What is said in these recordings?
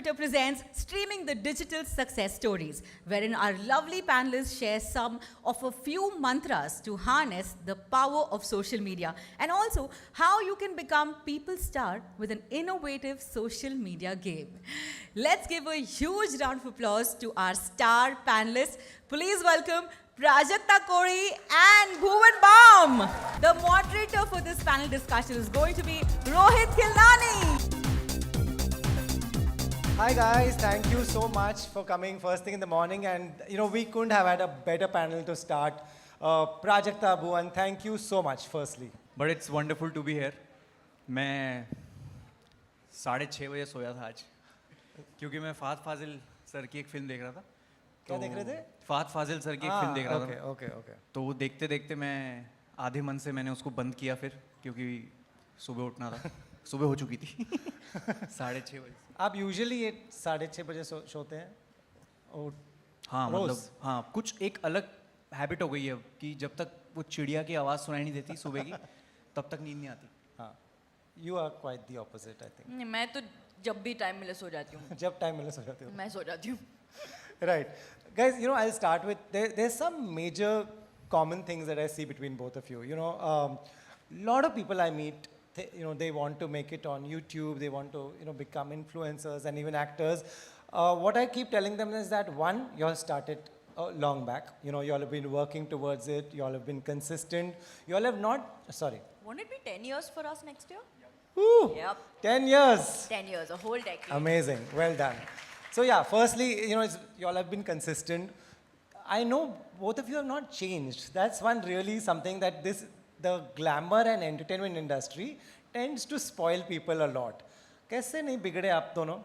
Twitter presents Streaming the Digital Success Stories, wherein our lovely panelists share some of a few mantras to harness the power of social media and also how you can become people star with an innovative social media game. Let's give a huge round of applause to our star panelists. Please welcome Prajakta Kori and Bhuvan Baum. The moderator for this panel discussion is going to be Rohit Khilnani. Hi guys, thank you so much for coming first thing in the morning, and we couldn't have had a better panel to start. Prajakta, Bhuvan, thank you so much firstly. But it's wonderful to be here. मैं 6:30 बजे सोया था आज क्योंकि मैं फात फाजिल sir की एक film देख रहा था. क्या देख रहे थे? फात फाजिल सर की एक फिल्म देख रहा था. ओके. तो वो देखते देखते मैं आधे मन से मैंने उसको बंद किया फिर, क्योंकि सुबह उठना था. सुबह हो चुकी थी 6:30 बजे. आप यूजुअली ये 6:30 बजे सोते हैं? हाँ रोज? मतलब हाँ, कुछ एक अलग हैबिट हो गई है कि जब तक वो चिड़िया की आवाज़ सुनाई नहीं देती सुबह की तब तक नींद नहीं आती. हाँ, you are quite the opposite I think. मैं तो जब भी टाइम मिले सो जाती हूँ. जब टाइम मिले सो जाते हो. मैं सो जाती हूँ. Right. Guys, I'll start with, there's some major common things that I see between both of you. Lot of people I meet, they want to make it on YouTube, they want to, become influencers and even actors. What I keep telling them is that one, you all started long back. You all have been working towards it, you all have been consistent. You all have not, sorry. Won't it be 10 years for us next year? Woo! Yep. 10 years. 10 years, a whole decade. Amazing. Well done. So yeah, firstly, you all have been consistent. I know both of you have not changed. That's one really something that the glamour and entertainment industry tends to spoil people a lot. कैसे नहीं बिगड़े आप दोनों?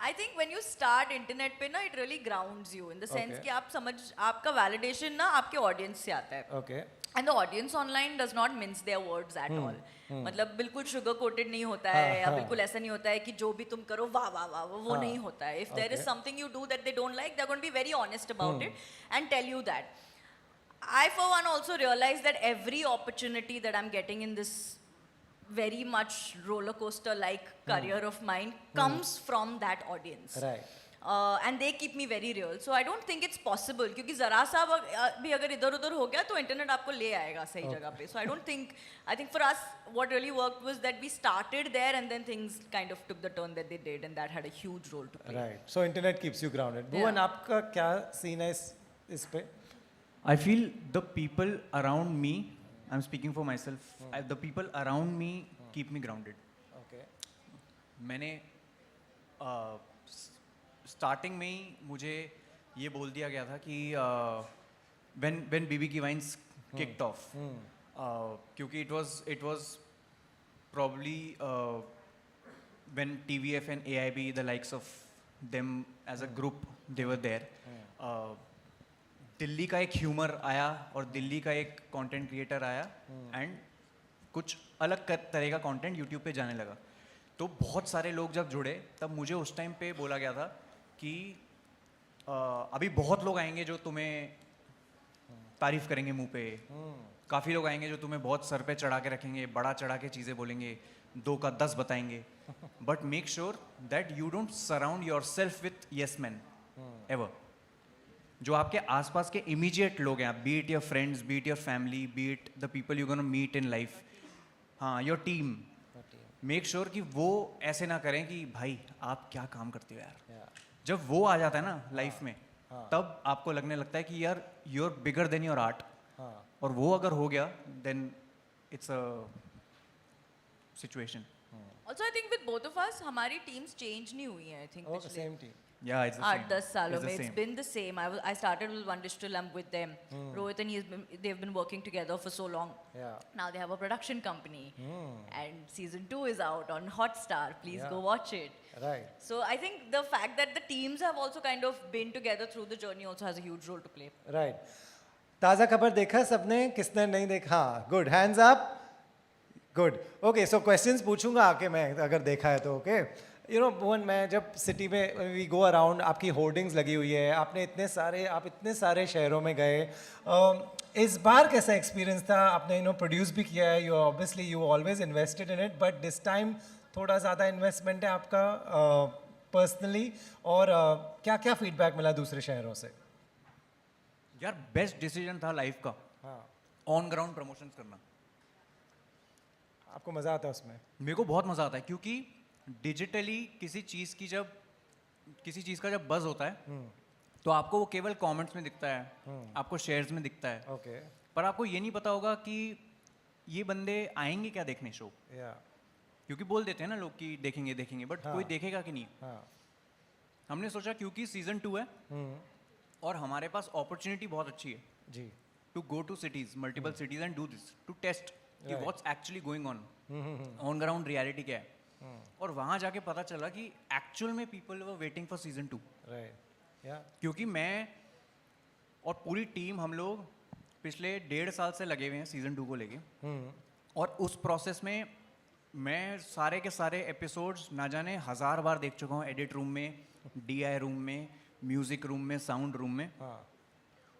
I think when you start internet पे ना, it really grounds you in the sense Okay. कि आप समझ, आपका validation ना आपके audience से आता है. Okay. And the audience online does not mince their words at all. मतलब बिल्कुल sugar coated नहीं होता है या बिल्कुल ऐसा नहीं होता है कि जो भी तुम करो वाह वाह वाह वो नहीं होता है. If there is something you do that they don't like, they're going to be very honest about it and tell you that. I for one also realize that every opportunity that I'm getting in this very much roller coaster like career of mine comes from that audience. Right. And they keep me very real. So I don't think it's possible क्योंकि ज़रा सा भी अगर इधर उधर हो गया तो इंटरनेट आपको ले आएगा सही जगह पे. So I think for us what really worked was that we started there and then things kind of took the turn that they did, and that had a huge role to play. Right. So internet keeps you grounded. Bhuvan, आपका क्या scene है इस पे? I feel the people around me, I'm speaking for myself, the people around me keep me grounded. Okay. मैंने starting में ही मुझे ये बोल दिया गया था कि when BB की Vines kicked off, क्योंकि it was probably when TVF and AIB, the likes of them as a group, they were there. Delhi का एक ह्यूमर आया और दिल्ली का एक कंटेंट क्रिएटर आया एंड कुछ अलग तरह का कंटेंट यूट्यूब पे जाने लगा. तो बहुत सारे लोग जब जुड़े तब मुझे उस टाइम पे बोला गया था कि अभी बहुत लोग आएंगे जो तुम्हें तारीफ करेंगे मुंह पे, काफ़ी लोग आएंगे जो तुम्हें बहुत सर पे चढ़ा के रखेंगे, बड़ा चढ़ा के चीज़ें बोलेंगे, 2 का 10 बताएंगे, but make sure that you don't surround your self with yes man ever. जो आपके आसपास के इमीडिएट लोग हैं, be it your friends, be it your family, be it the people you gonna meet in life, हाँ your team, make sure कि वो ऐसे ना करें कि भाई आप क्या काम करते हो यार. जब वो आ जाता है ना लाइफ में, तब आपको लगने लगता है कि यार you are bigger than your art. और वो अगर हो गया then it's a situation. Also I think with both of us हमारी teams change नहीं हुई हैं. I think Okay, same team. Yeah, it's the same. 8-10 सालों It's the में it's same. been the same. I started with One Digital. I'm with them. Rohit and they've been working together for so long. Yeah. Now they have a production company, and season 2 is out on Hotstar. Please go watch it. Right. So I think the fact that the teams have also kind of been together through the journey also has a huge role to play. Right. ताज़ा खबर देखा सबने? किसने नहीं देखा? Good. Hands up. Good. Okay. So questions पूछूंगा आके मैं अगर देखा है तो. Okay. भुवन, मैं जब सिटी में वी गो अराउंड, आपकी होर्डिंग्स लगी हुई है, आप इतने सारे शहरों में गए, इस बार कैसा एक्सपीरियंस था? आपने प्रोड्यूस भी किया है, you obviously you always invested in it, but this time थोड़ा ज़्यादा इन्वेस्टमेंट है आपका पर्सनली, और क्या क्या फीडबैक मिला दूसरे शहरों से? यार बेस्ट डिसीजन था लाइफ का हाँ, ऑन ग्राउंड प्रमोशंस करना। आपको मज़ा आता है उसमें? मेरे को बहुत मज़ा आता है क्योंकि डिजिटली किसी चीज़ का जब बज़ होता है तो आपको वो केवल कमेंट्स में दिखता है, आपको शेयर्स में दिखता है, ओके, पर आपको ये नहीं पता होगा कि ये बंदे आएंगे क्या देखने शो। या, क्योंकि बोल देते हैं ना लोग कि देखेंगे देखेंगे, बट हाँ। कोई देखेगा कि नहीं। हाँ, हमने सोचा क्योंकि सीजन 2 है और हमारे पास अपॉर्चुनिटी बहुत अच्छी है जी, to go to cities, multiple cities and do this to test कि Right. What's actually going on ground reality क्या है। और वहाँ जाके पता चला कि एक्चुअल में people were waiting for season 2। Right, या, क्योंकि मैं और पूरी टीम हम लोग पिछले 1.5 साल से लगे हुए हैं सीजन 2 को लेके, और उस प्रोसेस में मैं सारे के सारे एपिसोड्स ना जाने 1000 बार देख चुका हूँ, एडिट रूम में, DI रूम में, म्यूजिक रूम में, साउंड रूम में। हाँ,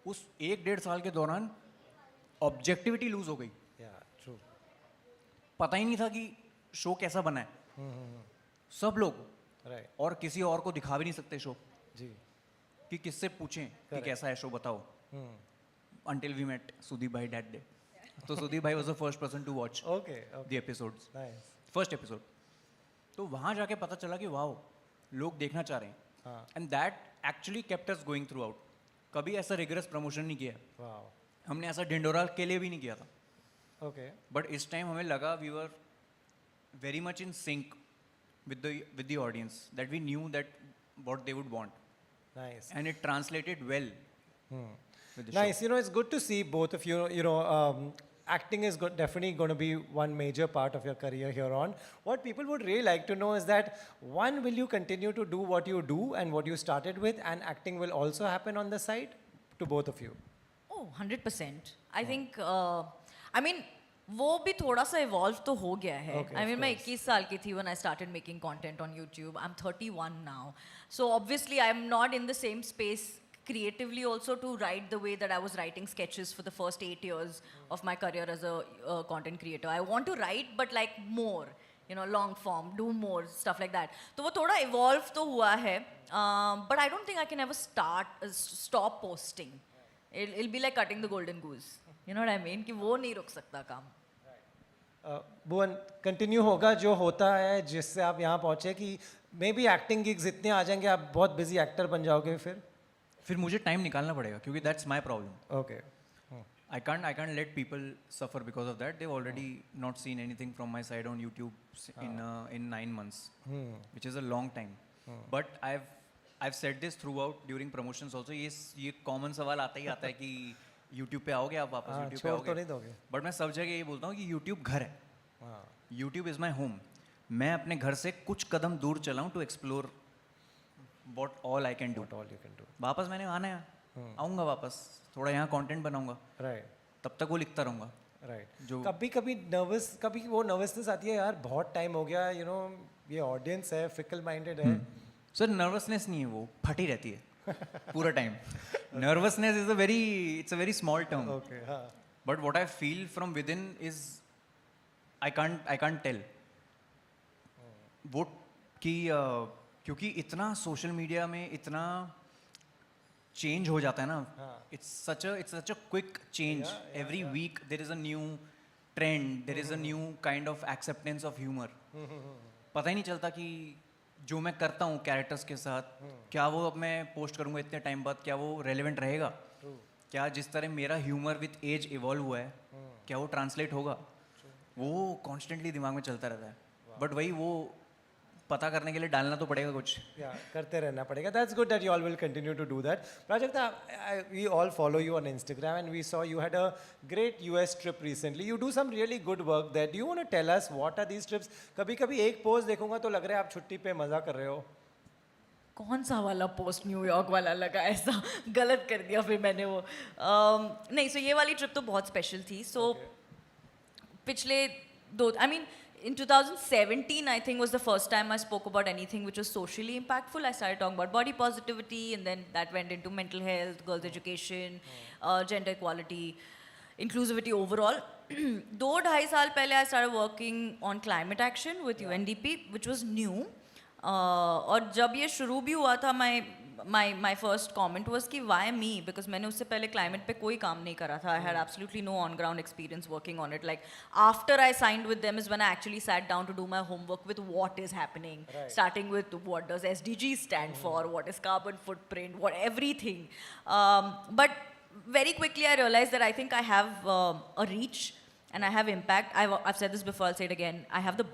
उस 1.5 साल के दौरान ऑब्जेक्टिविटी लूज हो गई, या, ट्रू, पता ही नहीं था कि शो कैसा बना है। सब लोग, राइट, और किसी और को दिखा भी नहीं सकते शो जी, कि किससे पूछें कि Correct. कैसा है शो बताओ, until we met सुदीप भाई that day. तो सुदीप भाई was the first person to watch okay, the episodes, nice, first episode. तो वहाँ जाके पता चला कि वाओ लोग देखना चाह रहे हैं, हाँ, and that actually kept us going through out. कभी ऐसा रिगरस प्रमोशन नहीं किया, वाओ, हमने ऐसा ढिंडोरा के लिए भी नहीं किया था, ओके, बट इस टाइम हमें लगा we were very much in sync with the audience, that we knew that what they would want, nice, and it translated well with the nice. You know, it's good to see both of you. You know, acting is definitely going to be one major part of your career here on. What people would really like to know is that, one, will you continue to do what you do and what you started with, and acting will also happen on the side to both of you? Oh, 100%. I think, I mean, वो भी थोड़ा सा evolve तो हो गया है। Okay, I mean of मैं course. 21 साल की थी when I started making content on YouTube. I'm 31 now. So obviously I'm not in the same space creatively also to write the way that I was writing sketches for the first 8 years of my career as a content creator. I want to write but like more, you know, long form, do more stuff like that. तो वो थोड़ा evolve तो हुआ है, but I don't think I can ever stop posting. It'll be like cutting the golden goose. You know what I mean? कि वो नहीं रुक सकता काम। भुवन, कंटिन्यू होगा जो होता है जिससे आप यहाँ पहुँचे, कि मे बी एक्टिंग गिग्स इतने आ जाएंगे आप बहुत बिजी एक्टर बन जाओगे फिर मुझे टाइम निकालना पड़ेगा, क्योंकि that's my problem. Okay, I can't let people suffer because of that. They've already not seen anything from my side on YouTube in 9 months, which is a long time. But I've said this throughout during promotions also. ये common सवाल आता ही आता है कि YouTube पे आओगे आप वापस, YouTube पे छोड़ तो आओगे। नहीं दोगे? But मैं सब जगह ये बोलता हूँ कि YouTube घर है, हाँ, YouTube is my home. मैं अपने घर से कुछ कदम दूर चला हूँ to explore what all I can do. what all you can do, वापस मैंने आना है, आऊँगा वापस, थोड़ा यहाँ कंटेंट बनाऊँगा, राइट, तब तक वो लिखता रहूँगा। राइट। जो कभी कभी वो नर्वसनेस आती है, यार बहुत टाइम हो गया, यू नो, ये ऑडियंस है, फिकल माइंडेड है। सर नर्वसनेस नहीं है, वो फटी रहती है पूरा time. Nervousness it's a very small term, okay, हाँ, but what I feel from within is I can't tell वो कि क्योंकि इतना सोशल मीडिया में इतना चेंज हो जाता है ना, it's such a quick change. Every week there is a new trend, there is a new kind of acceptance of humour. पता ही नहीं चलता कि जो मैं करता हूँ कैरेक्टर्स के साथ, क्या वो अब मैं पोस्ट करूँगा इतने टाइम बाद, क्या वो रेलेवेंट रहेगा, क्या जिस तरह मेरा ह्यूमर विथ एज इवॉल्व हुआ है क्या वो ट्रांसलेट होगा, वो कॉन्स्टेंटली दिमाग में चलता रहता है। बट वही वो पता करने के लिए डालना तो पड़ेगा कुछ। Yeah, करते रहना पड़ेगा. That's good that you all will continue to do that. Prajakta, we all follow you on Instagram and we saw you had a great US trip recently. You do some really good work there. Do you want to tell us what are these trips? कभी-कभी एक post देखूंगा तो लग रहा है आप छुट्टी पे मजा कर रहे हो. कौन सा वाला पोस्ट न्यूयॉर्क वाला लगा, ऐसा गलत कर दिया फिर मैंने वो। नहीं, सो ये वाली ट्रिप तो बहुत स्पेशल थी। सो पिछले I mean in 2017 I think was the first time I spoke about anything which was socially impactful. I started talking about body positivity and then that went into mental health, girls education, gender equality. inclusivity overall. 2-2.5 साल पहले I started working on climate action with UNDP, which was new. और जब ये शुरू भी हुआ था, my first comment was कि why me? Because मैंने उससे पहले climate पे कोई काम नहीं करा था. I had absolutely no on-ground experience working on it. Like after I signed with them is when I actually sat down to do my homework with what is happening. Starting with what does SDG stand for, what is carbon footprint, what everything. But very quickly I realized that I think I have a reach and I have impact. I've said this before, I'll say it again. I have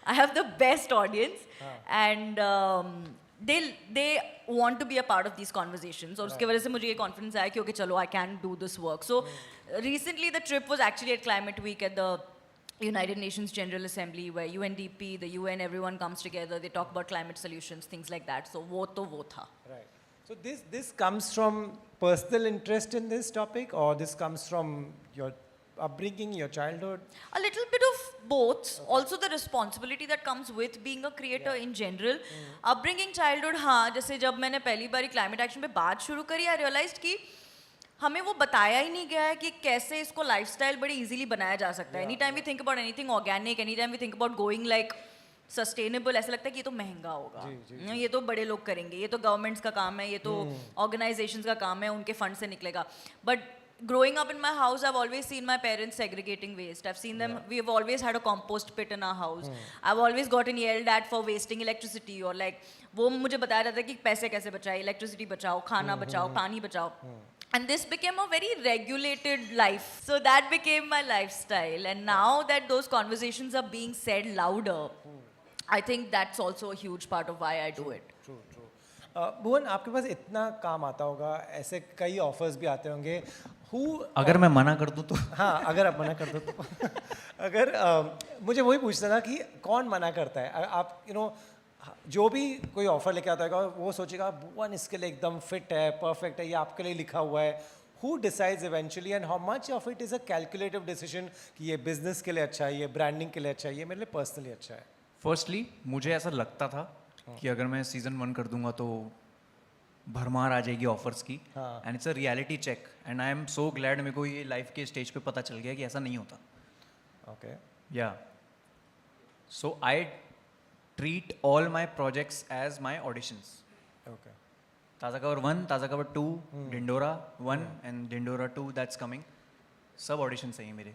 I have the best audience, and they want to be a part of these conversations. और उसके वजह से मुझे ये confidence आया कि okay चलो I can do this work. So recently the trip was actually at Climate Week at the United Nations General Assembly, where UNDP, the UN, everyone comes together. They talk about climate solutions, things like that. So वो था. Right. So this comes from personal interest in this topic, or this comes from your upbringing, your childhood? A little bit of both. Also the responsibility that comes with being a creator in general. Upbringing, childhood, हाँ, जैसे जब मैंने पहली बारी climate action पे बात शुरू करी, I realized कि हमें वो बताया ही नहीं गया है कि कैसे इसको lifestyle बड़ी easily बनाया जा सकता है. Anytime we think about anything organic, anytime we think about going like sustainable, ऐसा लगता है कि ये तो महंगा होगा, ये तो बड़े लोग करेंगे, ये तो गवर्नमेंट्स का काम है, ये तो ऑर्गेनाइजेशंस का काम है, उनके फंड से निकलेगा. But growing up in my house, I've always seen my parents segregating waste. I've seen them, we've always had a compost pit in our house. I've always gotten yelled at for wasting electricity, or like वो मुझे बताया जाता है कि पैसे कैसे बचाए, electricity बचाओ, खाना बचाओ, पानी बचाओ. And this became a very regulated life. So that became my lifestyle. And now that those conversations are being said louder, I think that's also a huge part of why I do it. True. भुवन, आपके पास इतना काम आता होगा, ऐसे कई offers भी आते होंगे. अगर मैं मना कर दूं तो? हाँ, अगर आप मना कर दो तो. अगर मुझे वही पूछना था कि कौन मना करता है. आप जो भी कोई ऑफर लेके आता है वो सोचेगा भुवन इसके लिए एकदम फिट है, परफेक्ट है, ये आपके लिए लिखा हुआ है. Who decides eventually, and how much of it is a calculative decision कि ये बिजनेस के लिए अच्छा है, ये ब्रांडिंग के लिए अच्छा है, ये मेरे लिए पर्सनली अच्छा है? फर्स्टली मुझे ऐसा लगता था कि अगर मैं सीजन 1 कर दूंगा तो भरमार आ जाएगी ऑफर्स की, and it's a reality check, and I am so glad मेरे को ये लाइफ के स्टेज पे पता चल गया कि ऐसा नहीं होता. ओके. या so I treat all my projects as my auditions. Okay. Taaza Khabar 1, Taaza Khabar 2, Dindora 1 and Dindora 2 that's coming, सब ऑडिशंस हैं मेरे,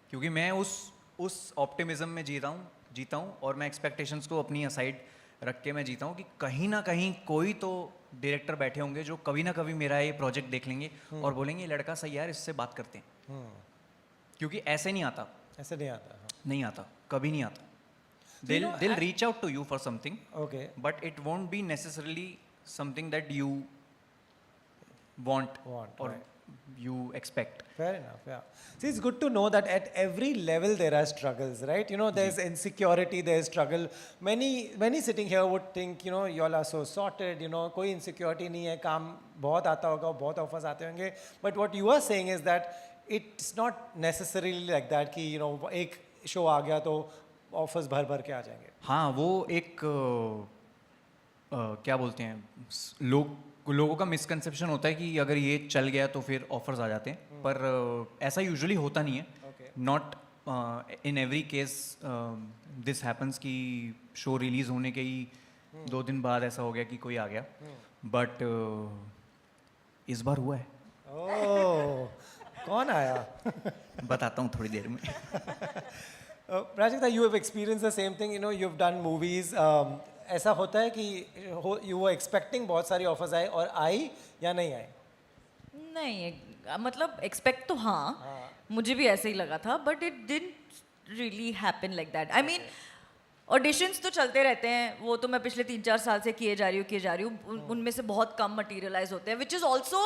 क्योंकि मैं उस ऑप्टिमिज्म में जीता हूँ और मैं एक्सपेक्टेशंस को अपनी असाइड रख के मैं जीता हूँ कि कहीं ना कहीं कोई तो डायरेक्टर बैठे होंगे जो कभी ना कभी मेरा ये प्रोजेक्ट देख लेंगे और बोलेंगे लड़का सही यार, इससे बात करते हैं. क्योंकि ऐसे नहीं आता. नहीं आता, कभी नहीं आता. They'll reach out to you for something, okay, but it won't be necessarily something that you want or right. you expect. Fair enough, yeah. See, it's good to know that at every level there are struggles, right? There's insecurity, there's struggle. Many sitting here would think, you all are so sorted, कोई insecurity नहीं है, काम बहुत आता होगा, बहुत offers आते होंगे. But what you are saying is that it's not necessarily like that कि, एक show आ गया तो offers भर के आ जाएंगे. हाँ, वो एक क्या बोलते हैं, लोगों का मिसकंसेप्शन होता है कि अगर ये चल गया तो फिर ऑफर्स आ जाते हैं, पर ऐसा यूजुअली होता नहीं है. Not in every case this happens कि शो रिलीज होने के ही 2 दिन बाद ऐसा हो गया कि कोई आ गया, बट इस बार हुआ है. ओह, कौन आया? बताता हूँ थोड़ी देर में. Prajakta, you have experienced the same thing, you've done movies. ऐसा होता है कि you were expecting बहुत सारी offers आए और आई या नहीं आई? नहीं, मतलब एक्सपेक्ट तो हाँ, मुझे भी ऐसे ही लगा था, but it didn't really happen like that. I mean auditions तो चलते रहते हैं, वो तो मैं पिछले 3-4 साल से किए जा रही हूँ. उनमें से बहुत कम मटीरियलाइज होते हैं, which is also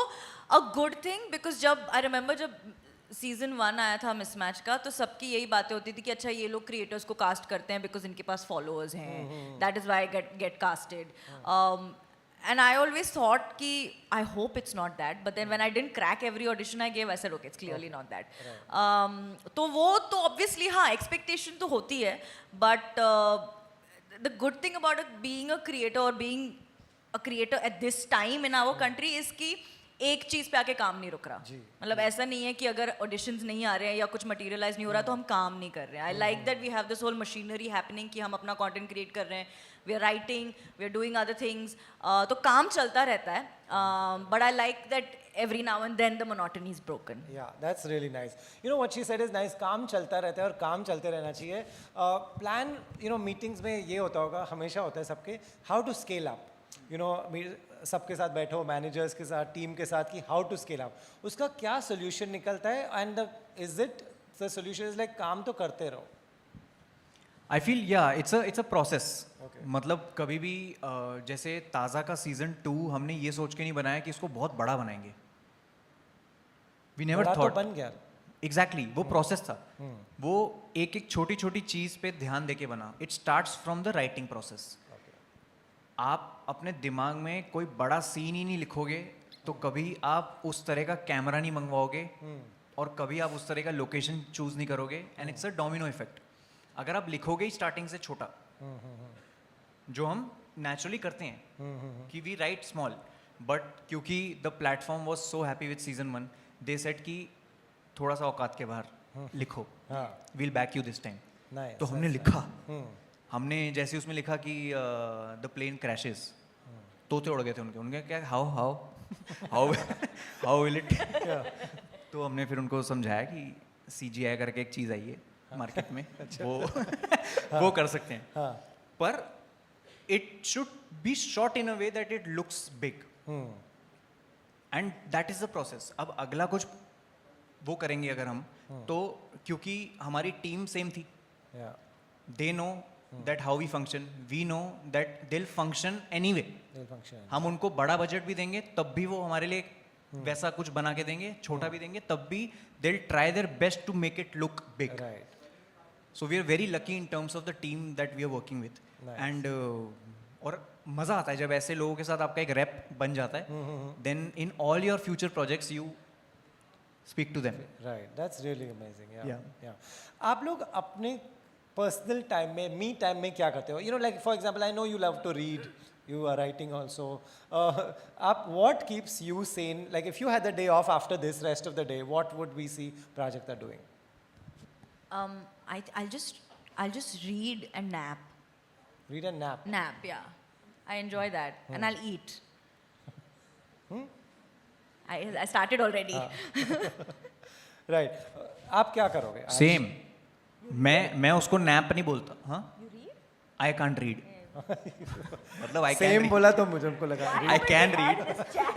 a good thing, because जब आई रिमेंबर जब सीजन 1 आया था मिसमैच का, तो सबकी यही बातें होती थी कि अच्छा ये लोग क्रिएटर्स को कास्ट करते हैं बिकॉज इनके पास फॉलोअर्स हैं, that is why get casted. And I always thought कि I hope it's not that, but then when I didn't crack every audition I gave, I said okay, it's clearly not that. तो वो तो obviously हाँ, expectation तो होती है, but the good thing about being a creator or being a creator at this time in our country is कि एक चीज पे आके काम नहीं रुक रहा. मतलब ऐसा नहीं है कि अगर ऑडिशंस नहीं आ रहे हैं या कुछ मटेरियलाइज नहीं हो रहा तो हम काम नहीं कर रहे हैं. I like that we have this whole machinery happening कि हम अपना कंटेंट क्रिएट कर रहे हैं, we are writing, we are doing other things. तो काम चलता रहता है. But I like that every now and then the monotony is broken. Yeah, that's really nice. You know what she said is nice. काम चलता रहता है और काम चलते रहना चाहिए. Plan, you know, meetings में ये होता होगा, हमेशा होता है सबके, how to scale up. You know, सबके साथ बैठो, managers के साथ, team के साथ कि how to scale up. उसका क्या solution निकलता है and is it the solution is like काम तो करते रहो. आई फील या इट्स अ प्रोसेस. मतलब कभी भी जैसे ताज़ा का सीजन 2 हमने ये सोच के नहीं बनाया कि इसको बहुत बड़ा बनाएंगे. वी नेवर बड़ा तो थॉट. बन गया. एग्जैक्टली वो प्रोसेस था. वो एक एक छोटी छोटी चीज़ पे ध्यान देके बना. It starts from the writing process. आप अपने दिमाग में कोई बड़ा सीन ही नहीं लिखोगे तो कभी आप उस तरह का कैमरा नहीं मंगवाओगे और कभी आप उस तरह का लोकेशन चूज नहीं करोगे. And it's a domino effect. अगर आप लिखोगे ही स्टार्टिंग से छोटा, जो हम नेचुरली करते हैं कि वी राइट स्मॉल, बट क्योंकि the platform was so happy with season 1, they set कि थोड़ा सा औकात के बाहर लिखो, we'll back you this time. तो हमने लिखा. हमने जैसे उसमें लिखा कि द प्लेन क्रैशेस, तोते उड़ गए थे उनके क्या how how how how will it. तो हमने फिर उनको समझाया कि CGI करके एक चीज़ आई है मार्केट में, वो कर सकते हैं. पर it should be shot in a way that it looks big and that is the process. अब अगला कुछ वो करेंगे अगर हम, तो क्योंकि हमारी टीम सेम थी, they know that how we function, we know that they will function anyway. हम उनको बड़ा बजट भी देंगे तब भी वो हमारे लिए वैसा कुछ बना के देंगे, छोटा भी देंगे तब भी they will try their best to make it look big. So we are very lucky in terms of the team that we are working with. And और मज़ा आता है जब ऐसे लोगों के साथ आपका एक रैप बन जाता है. Then in all your future projects you speak to them. Right, that's really amazing. Yeah. आप लोग अपने personal time में, me time में क्या करते हो? You know, like for example, I know you love to read. You are writing also. What keeps you sane? Like if you had the day off after this, rest of the day, what would we see Prajakta doing? I'll just read and nap. Read and nap. Nap, yeah. I enjoy that, and I'll eat. I started already. Right. आप क्या करोगे? Same. मैं उसको nap नहीं बोलता. हाँ. I can't read. मतलब I can same बोला तो मुझे हमको लगा I can read.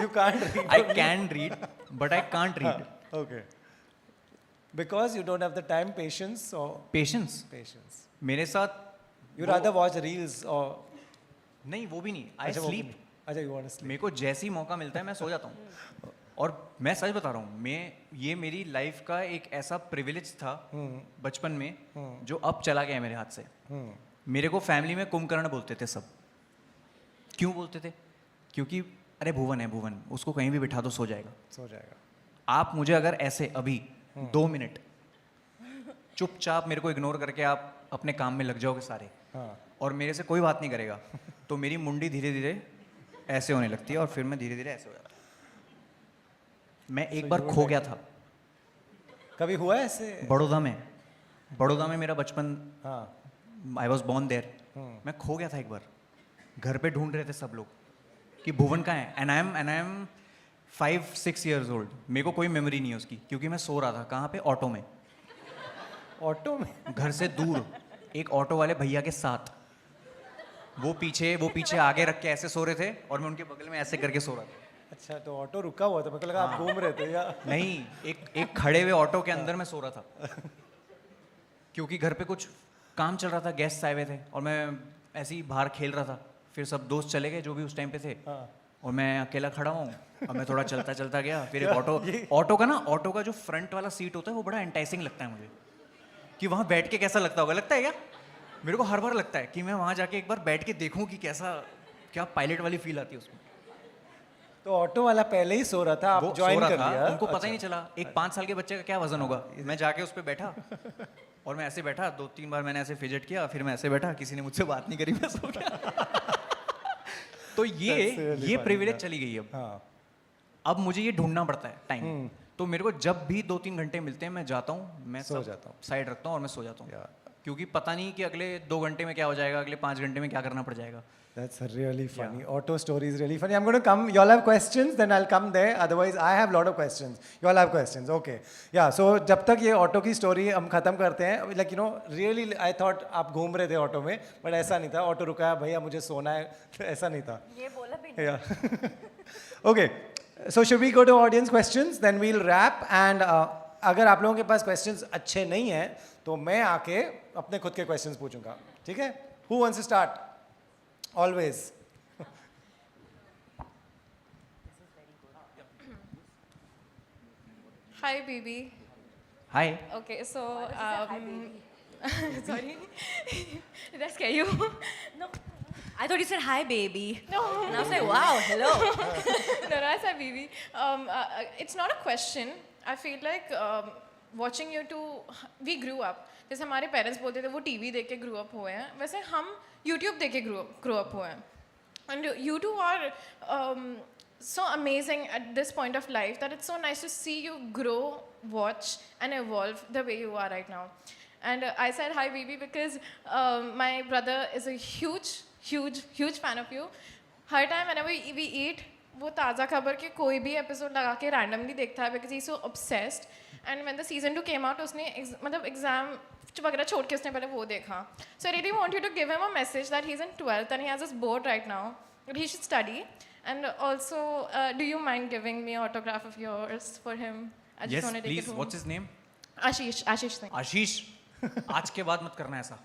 You can't read. I can read but I can't read. Okay. Because you don't have the time, patience or patience. मेरे साथ you rather watch reels or नहीं, वो भी नहीं. आई अच्छा, वो भी स्लीप. नहीं. अच्छा, you want to sleep. मेरे को जैसे ही मौका मिलता है मैं सो जाता हूँ. और मैं सच बता रहा हूँ, ये मेरी लाइफ का एक ऐसा प्रिविलेज था बचपन में जो अब चला गया है मेरे हाथ से. मेरे को फैमिली में कुंभकर्ण बोलते थे सब. क्यों बोलते थे? क्योंकि अरे भुवन है, भुवन, उसको कहीं भी बिठा दो सो जाएगा. आप मुझे अगर ऐसे अभी 2 मिनट चुपचाप मेरे को इग्नोर करके आप अपने काम में लग जाओगे सारे, और मेरे से कोई बात नहीं करेगा, तो मेरी मुंडी धीरे धीरे ऐसे होने लगती है और फिर मैं धीरे धीरे ऐसे हो जाता. मैं एक बार खो गया था. कभी हुआ है ऐसे? बड़ौदा में मेरा बचपन, आई वॉज बॉर्न देयर. मैं खो गया था एक बार. घर पे ढूंढ रहे थे सब लोग कि भुवन कहाँ है. And I M 5-6 years old. मेरे को कोई मेमोरी नहीं है उसकी, क्योंकि मैं सो रहा था. कहाँ पे? ऑटो में. घर से दूर एक ऑटो वाले भैया के साथ. वो पीछे आगे रख के ऐसे सो रहे थे और मैं उनके बगल में ऐसे करके सो रहा था. अच्छा, तो ऑटो रुका हुआ था. मेरे को लगा आप घूम रहे थे या नहीं. एक खड़े हुए ऑटो के अंदर मैं सो रहा था, क्योंकि घर पे कुछ काम चल रहा था, गेस्ट आए हुए थे और मैं ऐसे ही बाहर खेल रहा था. फिर सब दोस्त चले गए जो भी उस टाइम पे थे, और मैं अकेला खड़ा हूँ. और मैं थोड़ा चलता गया. फिर एक ऑटो का जो फ्रंट वाला सीट होता है वो बड़ा एंटाइसिंग लगता है मुझे, कि वहाँ बैठ के कैसा लगता होगा. लगता है क्या? मेरे को हर बार लगता है कि मैं वहाँ जाके एक बार बैठ के देखूँ कि क्या पायलट वाली फील आती है उसमें. तो ऑटो वाला पहले ही सो रहा था, आप ज्वाइन कर लिया? उनको पता ही नहीं चला. एक 5 साल के बच्चे का क्या वजन होगा. मैं जाके उस पर बैठा और मैं ऐसे बैठा. 2-3 बार मैंने ऐसे फिजट किया, फिर मैं ऐसे बैठा. किसी ने मुझसे बात नहीं करी, मैं सो गया. तो ये प्रिविलेज चली गई. अब मुझे ये ढूंढना पड़ता है टाइम। तो मेरे को जब भी 2-3 घंटे मिलते हैं मैं जाता हूँ, मैं सो जाता हूँ। साइड रखता हूँ और मैं सो जाता हूँ, क्योंकि पता नहीं कि अगले 2 घंटे में क्या हो जाएगा, अगले 5 घंटे में क्या करना पड़ जाएगा। That's really funny. Auto story is really funny. I'm going to come. You all have questions, then I'll come there. Otherwise, I have a lot of questions. You all have questions. Okay. Yeah. So जब तक ये auto की story हम खत्म करते हैं, like you know, really I thought आप घूम रहे थे ऑटो में, but ऐसा नहीं था. ऑटो रुका, भैया मुझे सोना है, ऐसा नहीं था. ये बोला भी नहीं। Yeah. Okay. So should we go to audience questions? Then we'll wrap. And अगर आप लोगों के पास questions अच्छे नहीं हैं, तो मैं आके अपने खुद के questions पूछूंगा. ठीक है? Who wants to start? Always. Hi, baby. Hi. Okay, so sorry, did I scare you? No, I thought you said hi, baby. No, And I was like, wow, hello. no, I said baby. It's not a question. I feel like watching you two, we grew up. जैसे हमारे parents बोलते थे वो TV देख के grow up हुए हैं, वैसे हम यूट्यूब देख के ग्रो अप हुए हैं. And you two are so amazing at this point of life that it's so nice to see you grow, watch, and evolve the way you are right now. And I said hi, baby, because my brother is a huge fan of you. Her time whenever we eat, वो ताज़ा खबर के कोई भी episode लगा के randomly देखता है because he's so obsessed. And when the season 2 came out, उसने मतलब एग्जाम वगैरह छोड़ के उसने पहले वो देखा. So I really want you to give him a message that he's in 12th and he has his board right now, that he should study. And also, do you mind giving me an autograph of yours for him? I just Yes, want to take it please. home. What's his name? Ashish Singh. आशीष। आज के बाद मत करना ऐसा।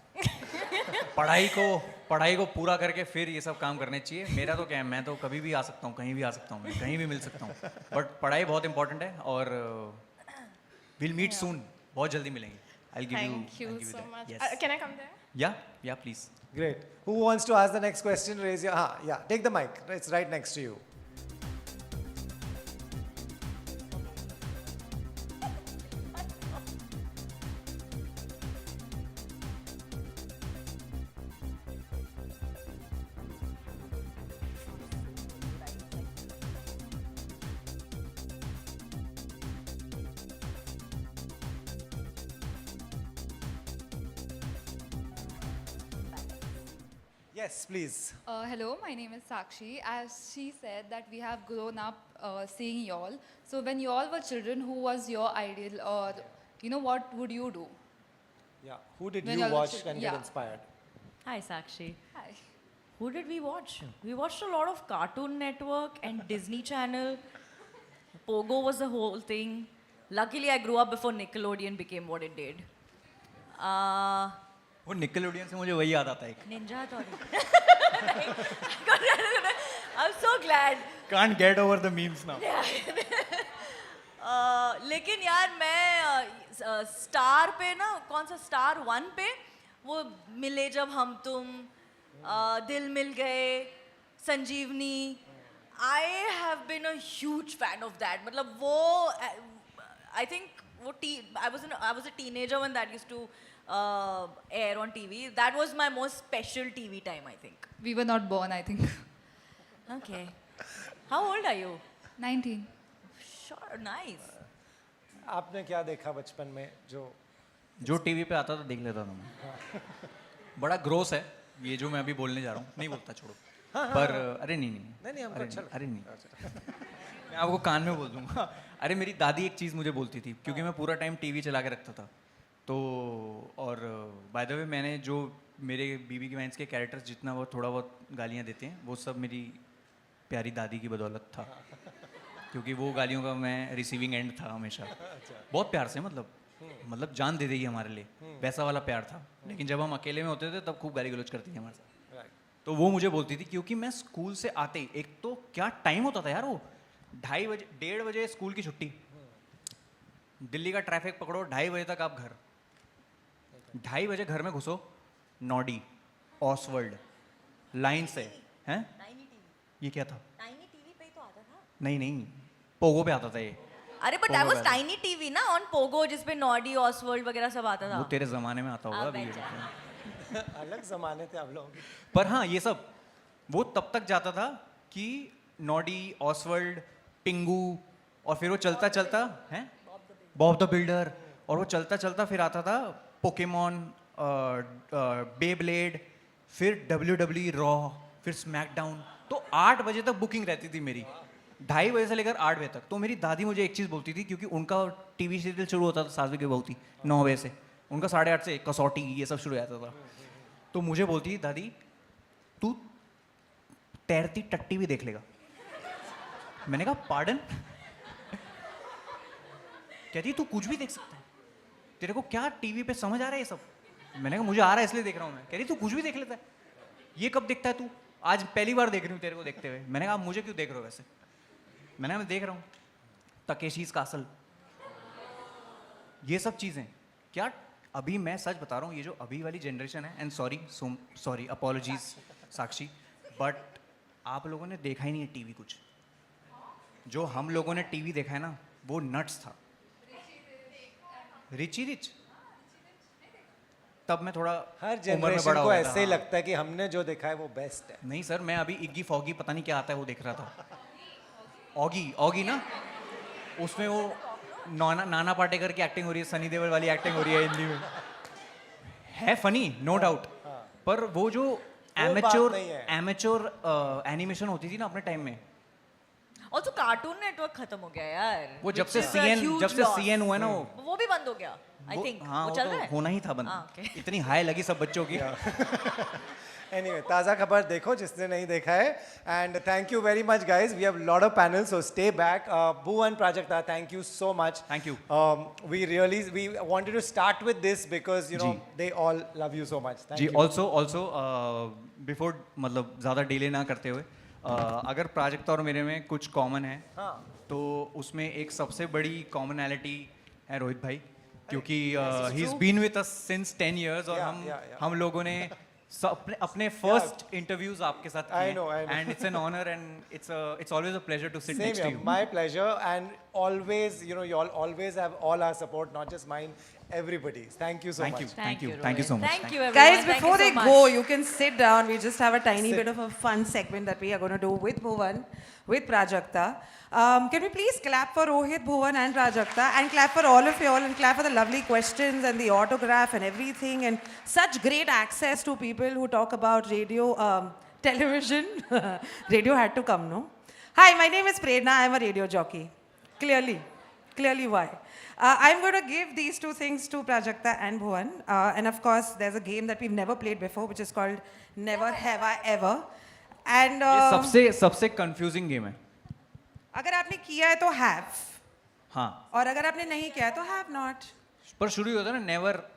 पढ़ाई को पूरा करके फिर ये सब काम करने चाहिए। मेरा तो क्या है, मैं तो कभी भी आ सकता हूँ, कहीं भी आ सकता हूँ, मैं कहीं भी मिल सकता हूँ, बट पढ़ाई बहुत इंपॉर्टेंट है और विल मीट सून, बहुत जल्दी मिलेंगे। I'll give Thank you that. so much. Yes. Can I come there? Yeah, please. Great. Who wants to ask the next question? Raise your yeah. Take the mic. It's right next to you. Yes, please. Hello, my name is Sakshi. As she said that we have grown up seeing y'all. So when y'all were children, who was your ideal, or what would you do? Yeah. Who did When you you're the watch children, and get yeah. inspired? Hi, Sakshi. Hi. Who did we watch? We watched a lot of Cartoon Network and Disney Channel. Pogo was the whole thing. Luckily, I grew up before Nickelodeon became what it did. वो Nickelodeon से मुझे वही याद आता है एक। Ninja Tori. I'm so glad. Can't get over the memes now. लेकिन यार मैं स्टार पे ना, कौन सा स्टार 1 पे वो मिले जब हम तुम, दिल मिल गए, संजीवनी, I have been a huge fan of that. मतलब वो I think वो I was a teenager when that used to air on TV. That was my most special TV time, I think. We were not born, I think. Okay. How old are you? 19. Sure, nice. आपने क्या देखा बचपन में जो TV पे आता था देख लेता था मैं। बड़ा ग्रोस है ये जो मैं अभी बोलने जा रहा हूँ, नहीं बोलता छोड़ो। पर अरे नहीं हमको अच्छा अरे नहीं, मैं आपको कान में बोल दूंगा। अरे मेरी दादी एक चीज़ मुझे बोलती थी, क्योंकि मैं पूरा टाइम टीवी चला के रखता था, तो और बाय द वे मैंने जो मेरे बीबी की वैंस के कैरेक्टर्स जितना वो थोड़ा बहुत गालियाँ देते हैं वो सब मेरी प्यारी दादी की बदौलत था, क्योंकि वो गालियों का मैं रिसीविंग एंड था हमेशा। बहुत प्यार से, मतलब जान दे देगी हमारे लिए, वैसा वाला प्यार था। लेकिन जब हम अकेले में होते थे तब खूब गाली गलौज करती थी हमारे साथ। तो वो मुझे बोलती थी, क्योंकि मैं स्कूल से आते ही, एक तो क्या टाइम होता था यार, वो 2:30 बजे 1:30 बजे स्कूल की छुट्टी, दिल्ली का ट्रैफिक पकड़ो, 2:30 बजे तक आप घर, 2:30 बजे घर में घुसो, नॉडी, ऑसवर्ल्ड, लाइन से हैं। ये क्या था? टाइनी टीवी पे ही तो आता था। नहीं, पोगो पे आता था ये। अरे but I was tiny TV ना ऑन पोगो, जिसपे नॉडी, ऑसवर्ल्ड वगैरह सब आता था। वो तेरे जमाने में आता होगा अभी। अलग जमाने थे आप लोगों के। पर हाँ, ये सब वो तब तक जाता था कि नॉडी, ऑसवर्ल्ड, पिंगू, और फिर वो चलता चलता है बॉब द बिल्डर, और वो चलता चलता फिर आता था पोकेमॉन, बेब्लेड, फिर WWE रॉ, फिर स्मैकडाउन। तो 8 बजे तक बुकिंग रहती थी मेरी, 2:30 बजे से लेकर 8 बजे तक। तो मेरी दादी मुझे एक चीज़ बोलती थी, क्योंकि उनका टीवी सीरियल शुरू होता था सासवी की बहू थी 9 बजे से, उनका 8:30 से कसौटी ये सब शुरू हो जाता था। तो मुझे बोलती थी, दादी तू तैरती टट्टी भी देख लेगा। मैंने कहा पार्डन? कहती तू कुछ भी देख सकता है, तेरे को क्या टीवी पे समझ आ रहा है ये सब? मैंने कहा मुझे आ रहा है इसलिए देख रहा हूँ मैं। कह रही तू कुछ भी देख लेता है, ये कब देखता है तू? आज पहली बार देख रही हूँ तेरे को देखते हुए। मैंने कहा मुझे क्यों देख रहे हो वैसे? मैंने कहा मैं देख रहा हूँ तकेशीज कासल, ये सब चीज़ें। क्या अभी मैं सच बता रहा हूँ, ये जो अभी वाली जनरेशन है, and sorry apologies Sakshi, but आप लोगों ने देखा ही नहीं है टीवी कुछ। जो हम लोगों ने टीवी देखा है ना, वो नट्स था। रिची रिच, तब मैं थोड़ा हर उम्र में जनरेशन बड़ा हो को गया था, ऐसे ही हाँ। लगता है कि हमने जो देखा है वो बेस्ट है। नहीं सर, मैं अभी इग्गी फॉगी पता नहीं क्या आता है वो देख रहा था। ऑगी ना, उसमें वो नाना पाटेकर की एक्टिंग हो रही है, सनी देओल वाली एक्टिंग हो रही है हिंदी में। है फनी, नो डाउट, पर वो जो बात नहीं है। एमेच्योर एनिमेशन होती थी ना अपने टाइम में, ऑल्सो कार्टून नेटवर्क खत्म हो गया यार, वो जब which से is a huge loss. CN हुआ है ना, वो भी बंद हो गया आई थिंक। हाँ, वो चल तो रहा है, होना ही था बंद। हाँ, okay. इतनी हाई लगी सब बच्चों की। Anyway, ताज़ा खबर देखो जिसने नहीं देखा है। And thank you very much, guys. We have a lot of panels, so stay back. Bhuvan, Prajakta, thank you so much. Thank you. We wanted to start with this because you know जी। they all love you so much. Thank जी, you. Also before मतलब ज़्यादा delay ना करते हुए, अगर प्राजक्ता और मेरे में कुछ कॉमन है, हाँ। तो उसमें एक सबसे बड़ी कॉमनैलिटी है रोहित भाई, क्योंकि he is been with us since 10 years, और हम लोगों ने अपने फर्स्ट इंटरव्यूज आपके साथ I किए, know. And it's an honour and it's always a pleasure to sit Same next to here. You. My pleasure. And always, you know, you all always have all our support, not just mine, everybody's. Thank you so Thank much. you, thank you so much. Thank you everyone. Guys, Thank before you so they much. go, you can sit down. We just have a tiny Sit. bit of a fun segment that we are going to do with Bhuvan, with Prajakta. Can we please clap for Rohit, Bhuvan and Prajakta, and clap for all of you all, and clap for the lovely questions and the autograph and everything, and such great access to people who talk about radio, television. Radio had to come, no? Hi, my name is Prerna. I'm a radio jockey. Clearly why. I'm going to give these two things to Prajakta and Bhuvan. And of course, there's a game that we've never played before, which is called Never Have I Ever. And ये सबसे confusing game है। अगर आपने किया है तो have, हाँ, और अगर आपने नहीं किया है तो have not. पर शुरू ही होता है ना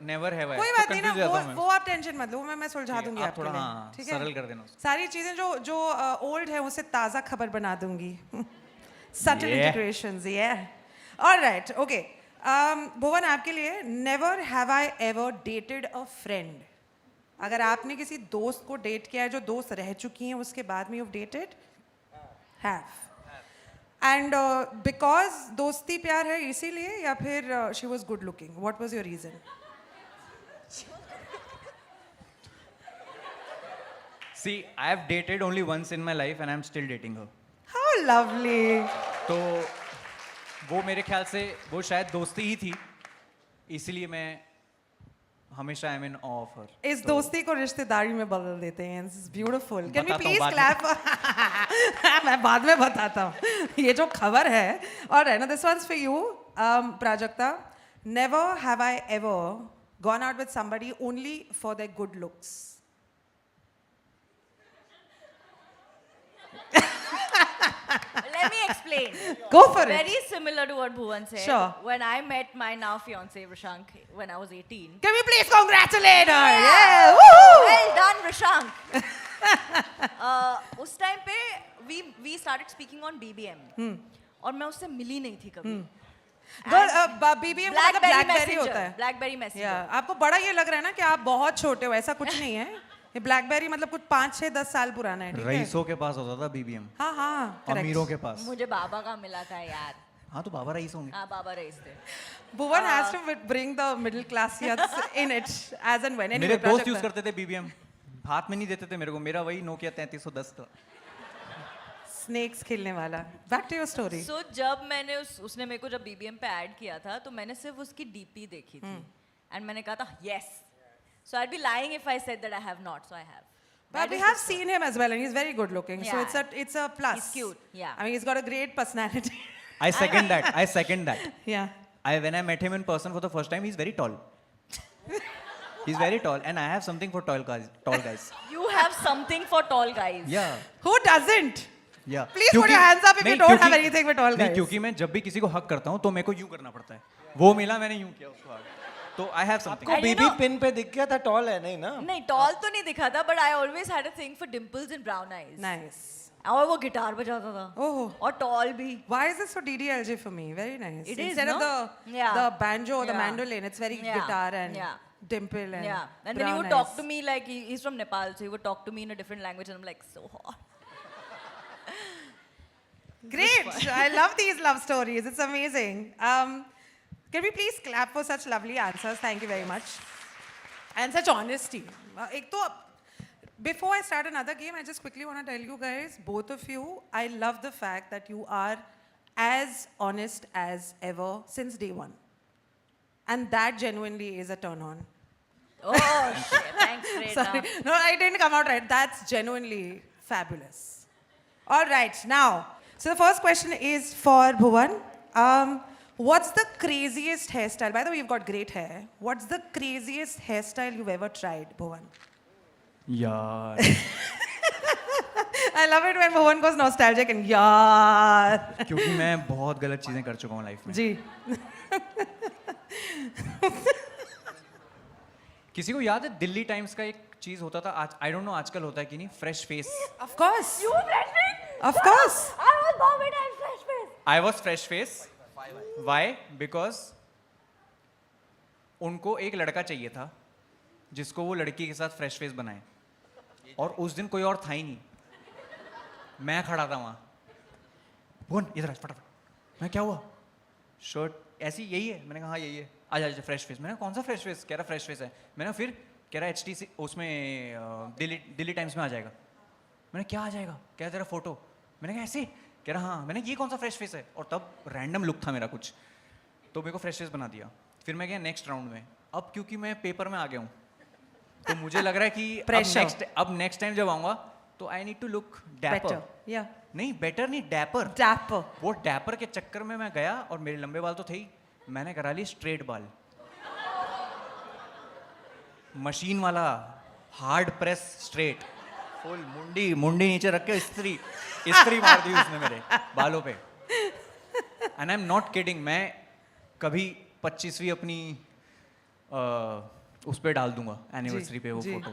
नेवर हैव आई, कोई तो बात नहीं ना, confuse हो जाता हूँ मैं। वो आप टेंशन मत लो, मैं सुलझा ठीक है, दूंगी आप आपके थोड़ा, लिए, हाँ, ठीक है? सरल कर देना उसको। सारी चीजें जो ओल्ड है उसे ताज़ा खबर बना दूंगी। Subtle Yeah. integrations, yeah. All right, okay. भुवन, आपके लिए never have I ever dated a friend. अगर आपने किसी दोस्त को डेट किया है जो दोस्त रह चुकी हैं उसके बाद में you've dated? Have. And because दोस्ती प्यार है इसीलिए, या फिर she was good looking? What was your reason? See, I have dated only once in my life and I'm still dating her. How lovely. तो वो मेरे ख्याल से वो शायद दोस्ती ही थी, इसलिए मैं हमेशा I am in of her. इस दोस्ती को रिश्तेदारी में बदल देते हैं. This is beautiful. Can we बताता हूँ please बाद clap? मैं बाद में बताता हूँ. ये जो खबर है. All right, now this one's for you, Prajakta. Never have I ever gone out with somebody only for their good looks. Let me explain. Go for it. Very similar to what Bhuvan said. Sure. When I met my now fiance Rishank when I was 18. Can we please congratulate her? Yeah. Woohoo! Well done, Rishank. उस time पे we started speaking on BBM. और मैं उससे मिली नहीं थी कभी. BBM का मतलब BlackBerry होता है. BlackBerry Messenger. Yeah. आपको बड़ा ये लग रहा है ना कि आप बहुत छोटे हो, ऐसा कुछ नहीं है. ये BlackBerry मतलब कुछ 5, 6, 10 साल पुराना है. ठीक है? रईसों के पास होता था बीबीएम, हाँ हाँ. correct. अमीरों के पास। मुझे बाबा का मिला था यार. हाँ, तो बाबा रईस होंगे। हाँ, बाबा रईस थे. Bhuvan has to bring the middle class youths in it as and when. Anyway, मेरे दोस्त Prajakta. यूज करते थे बीबीएम, हाथ में नहीं देते थे मेरे को, मेरा वही नोकिया 3310 था। snakes खेलने वाला. Back to your story. So जब मैंने उसने मेरे को जब BBM पे ऐड किया था तो मैंने सिर्फ उसकी DP देखी थी एंड मैंने कहा था yes. So I'd be lying if I said that I have not. So I have. But That we is have the story. seen him as well, and he's very good looking. So Yeah. it's a plus. He's cute, yeah. I mean, he's got a great personality. I second that. I second that. Yeah. When I met him in person for the first time, he's very tall. He's very tall, and I have something for tall guys. Tall guys. You have something for tall guys. Yeah. Who doesn't? Yeah. Please put your hands up if you नहीं, don't have क्योंकि- anything with tall नहीं, guys. क्योंकि मैं जब भी किसी को हक करता हूँ तो मेरे को यूं करना पड़ता है. वो मिला मैंने यूं किया उसको आगे. तो I have something. को And you बीबी know- पिन पे दिख गया था टॉल है नहीं ना. नहीं टॉल तो नहीं दिखा था but I always had a thing for dimples and brown eyes. Nice. और वो गिटार बजाता था. Oh. और टॉल भी. Why is this so DDLJ for me? Very nice. It is, Instead of no? the Yeah. the banjo or the Yeah. mandolin, it's very Yeah. guitar and Yeah. dimple and Yeah. And then he brown would talk eyes. to me like he's from Nepal, so he would talk to me in a different language, and I'm like so hot. Great. I love these love stories. It's amazing. Can we please clap for such lovely answers? Thank you very much. And such honesty. एक तो before I start another game, I just quickly want to tell you guys, both of you, I love the fact that you are as honest as ever since day one. And that genuinely is a turn on. Oh shit! Thanks, great. Sorry. No, I didn't come out right. That's genuinely fabulous. All right, now, so the first question is for Bhuvan. What's the craziest hairstyle? By the way, you've got great hair. What's the craziest hairstyle you've ever tried, Bhuvan? यार. I love it when Bhuvan goes nostalgic and yaar. क्योंकि मैं बहुत गलत चीजें कर चुका हूँ life में. जी. किसी को याद है दिल्ली टाइम्स का एक चीज होता था आज आई डोंट नो आजकल होता है कि नहीं fresh face. Of course. You fresh face? Of course. I was born with a fresh face. I was fresh face. Why because उनको एक लड़का चाहिए था जिसको वो लड़की के साथ फ्रेश फेस बनाए और उस दिन कोई और था ही नहीं. मैं खड़ा था वहाँ. भुवन इधर आ फटाफट. मैं क्या हुआ? शर्ट ऐसी यही है. मैंने कहा हाँ यही है. आजा फ्रेश फेस. मैंने कहा कौन सा फ्रेश फेस? कह रहा फ्रेश फेस है. मैंने कहा फिर कह रहा HTC उसमें दिल्ली टाइम्स में आ जाएगा. मैंने क्या आ जाएगा? कह रहा तेरा फोटो. मैंने कहा ऐसे. कह रहा हाँ. मैंने ये कौन सा फ्रेश फेस है? और तब रैंडम लुक था मेरा कुछ तो मेरे को फ्रेश फेस बना दिया. फिर मैं गया नेक्स्ट राउंड में. अब क्योंकि मैं पेपर में आ गया हूँ तो मुझे लग रहा है कि अब नेक्स्ट टाइम जब आऊँगा तो I need to look dapper. Better. Yeah. नहीं बेटर नहीं डैपर. Dapper. वो डैपर के चक्कर में मैं गया और मेरे लंबे बाल तो थे ही. मैंने करा ली स्ट्रेट बाल. मशीन वाला हार्ड प्रेस स्ट्रेट. फुल मुंडी नीचे रख के इस्त्री मार दी उसने मेरे बालों पे. And I am not kidding. मैं कभी 25वीं अपनी उस पे डाल दूंगा एनिवर्सरी पे वो जी. Photo.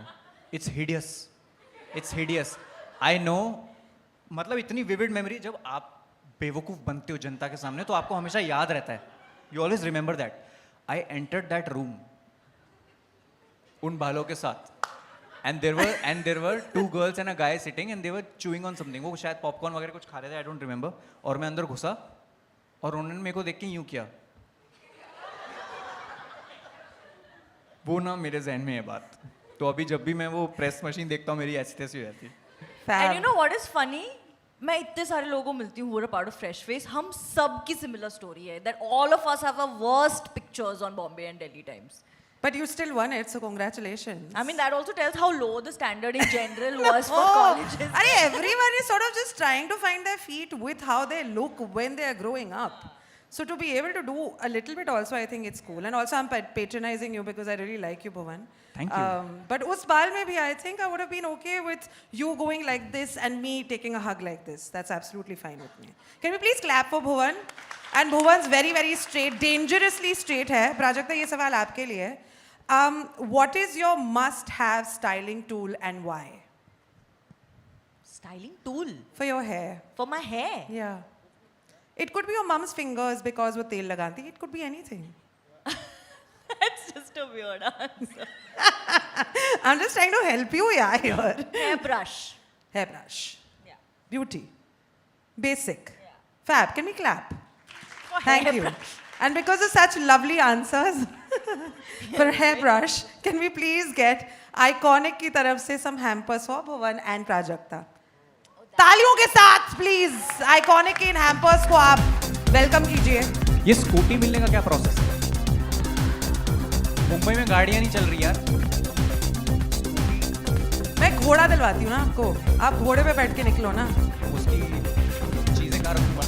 It's hideous. I know. मतलब इतनी विविड मेमोरी. जब आप बेवकूफ़ बनते हो जनता के सामने तो आपको हमेशा याद रहता है. You always remember that. I entered that room उन बालों के साथ and there were 2 girls and a guy sitting and they were chewing on something. वो शायद पॉपकॉर्न वगैरह कुछ खा रहे थे. I don't remember. और मैं अंदर घुसा और उन्होंने मेरे को देख के यूं किया. वो ना मेरे जहन में है बात. तो अभी जब भी मैं वो प्रेस मशीन देखता हूँ मेरी ऐसी तैसी हो जाती है. And you know what is funny? मैं इतने सारे लोगों को मिलती हूँ who are a part of Fresh Face. हम सब की similar story है that all of us have our worst pictures on Bombay and Delhi Times. But you still won it, so congratulations. I mean that also tells how low the standard in general was for Oh, colleges. Arey, everyone is sort of just trying to find their feet with how they look when they are growing up. So to be able to do a little bit also, I think it's cool. And also I'm patronizing you because I really like you, Bhuvan. Thank you. But us baal mein bhi, I think I would have been okay with you going like this and me taking a hug like this. That's absolutely fine with me. Can we please clap for Bhuvan? And Bhuvan's very, very straight, dangerously straight hair. Prajakta, ye sawal aapke liye hai. What is your must-have styling tool and why? Styling tool For your hair. for my hair. Yeah. It could be your mom's fingers because वो तेल लगाती. It could be anything. That's just a weird answer. I'm just trying to help you, yeah, here. Hairbrush. Hairbrush. Yeah. Beauty. Basic. Fab. Can we clap? For Thank you. hairbrush. And because of such lovely answers for hairbrush, can we please get Iconic की तरफ से some hampers for Bhuvan and Prajakta? Oh, तालियों के साथ please iconic in hampers को आप welcome कीजिए. ये स्कूटी मिलने का क्या प्रोसेस है? मुंबई में गाड़ियाँ नहीं चल रही यार. मैं घोड़ा दिलवाती हूँ ना आपको, आप घोड़े पे बैठ के निकलो ना. उसकी चीज़ें कहाँ रखूँगा?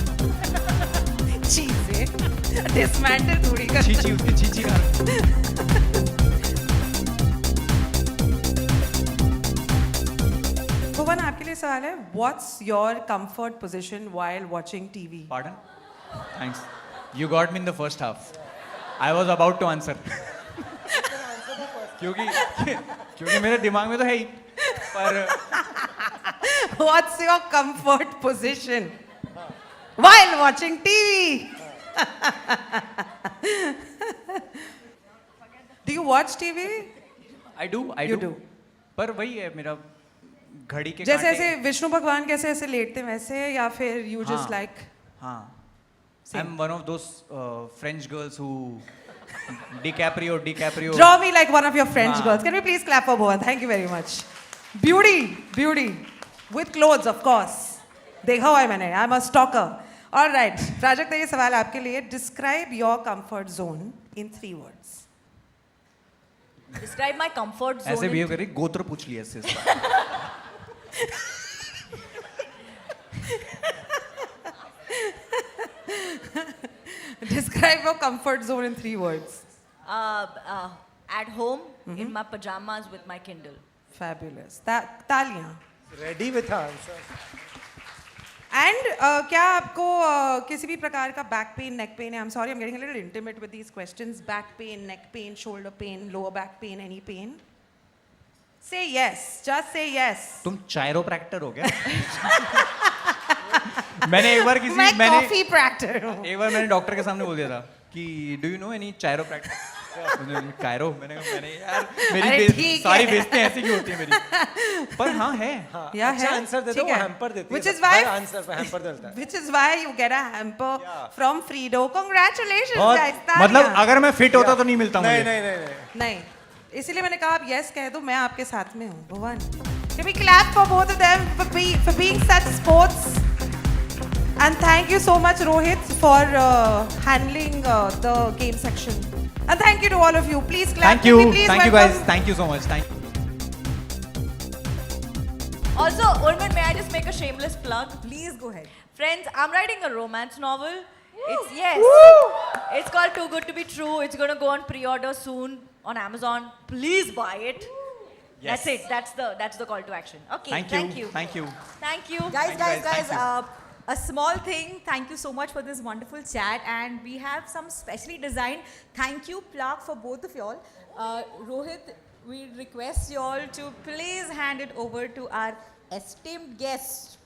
चीजें डिसमेंटल थोड़ी कर. चीची उसकी चीची कहाँ रखूँगा? भुवन आपके लिए सवाल है. What's your comfort position while watching TV? Pardon? Thanks. You got me in the first half. I was about to answer. क्योंकि मेरे दिमाग में तो है ही, पर What's your comfort position while watching TV? Do you watch TV? I do. You do. पर वही है मेरा घड़ी के जैसे कांटे. ऐसे विष्णु भगवान कैसे ऐसे लेटते हैं वैसे, या फिर you just हाँ. like हाँ. Same. I'm one of those French girls who DiCaprio. draw me like one of your French हाँ. girls. Can we please clap for Bhuvan? Thank you very much. Beauty with clothes of course. देखा हुआ है मैंने. I'm a stalker. All right, Prajakta ये सवाल आपके लिए. Describe your comfort zone in 3 words. Describe my comfort zone. ऐसे in behave करी, गोत्र पूछ लिया इससे इस बार. Describe your comfort zone in 3 words. At home, in my pajamas with my Kindle. Fabulous. तालियां. Ready with her answer. And क्या आपको किसी भी प्रकार का बैक पेन, नेक पेन है? I'm sorry, I'm getting a little intimate with these questions. Back pain, neck pain, shoulder pain, lower back pain, any pain? Say yes. Just say yes. तुम चायरोप्रैक्टर हो क्या? मैंने एक बार मैं कॉफी प्रैक्टर हूँ. एक बार मैंने डॉक्टर के सामने बोल दिया था कि do you know any chiropractor? Chiro. मैंने यार अरे मेरी ठीक सारी है. बेइज्जती ऐसी क्यों होती है मेरी? पर हाँ है. या अच्छा है. आंसर दे दो, ठीक वो है. हैम्पर देती है. Which is why आंसर पे हैम्पर देता है. Which is why you get a hamper from Fredo. Congratulations बहुत- guys. मतलब तालियां. अगर मैं फिट होता तो नहीं मिलता नहीं मुझे. नहीं नहीं, इसीलिए मैंने कहा आप yes कह दो, मैं आपके साथ में हूँ. भुवन. Can we clap for both of them for being such sports? And thank you so much Rohit for handling the game section. And thank you to all of you. Please clap. Thank you. Can we please Thank you welcome- guys. Thank you so much. Thank you. Also, Urman, may I just make a shameless plug? Please go ahead. Friends, I'm writing a romance novel. It's called Too Good to Be True. It's going to go on pre-order soon on Amazon. Please buy it. Yes. That's it. That's the call to action. Okay. Thank you. Thank you. Guys, Thank you, guys, guys. Thank a small thing. Thank you so much for this wonderful chat, and we have some specially designed thank you plaque for both of y'all. Rohit, we request y'all to please hand it over to our esteemed guest.